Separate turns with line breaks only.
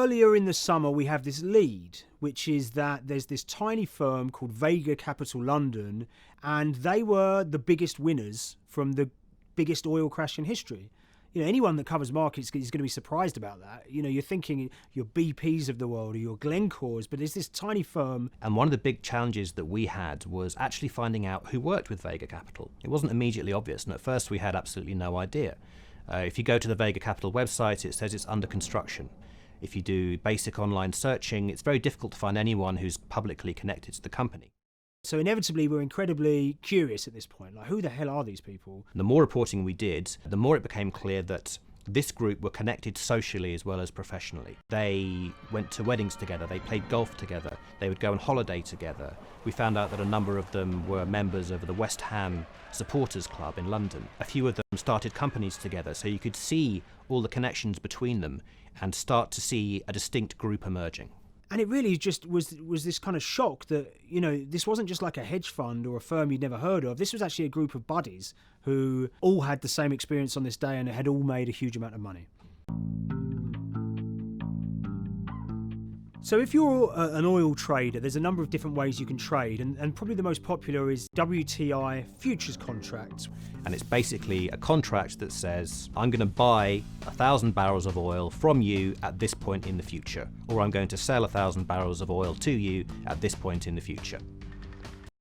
earlier in the summer, we have this lead, which is that there's this tiny firm called Vega Capital London, and they were the biggest winners from the biggest oil crash in history. Anyone that covers markets is going to be surprised about that. You're thinking your BPs of the world or your Glencores, but it's this tiny firm.
And one of the big challenges that we had was actually finding out who worked with Vega Capital. It wasn't immediately obvious, and at first we had absolutely no idea. If you go to the Vega Capital website, it says it's under construction. If you do basic online searching, it's very difficult to find anyone who's publicly connected to the company.
So inevitably, we're incredibly curious at this point. Like, who the hell are these people?
The more reporting we did, the more it became clear that this group were connected socially as well as professionally. They went to weddings together, they played golf together, they would go on holiday together. We found out that a number of them were members of the West Ham Supporters Club in London. A few of them started companies together, so you could see all the connections between them and start to see a distinct group emerging.
And it really just was this kind of shock that, this wasn't just like a hedge fund or a firm you'd never heard of. This was actually a group of buddies who all had the same experience on this day and had all made a huge amount of money. So if you're an oil trader, there's a number of different ways you can trade, and probably the most popular is WTI futures contracts.
And it's basically a contract that says, I'm going to buy 1,000 barrels of oil from you at this point in the future, or I'm going to sell 1,000 barrels of oil to you at this point in the future.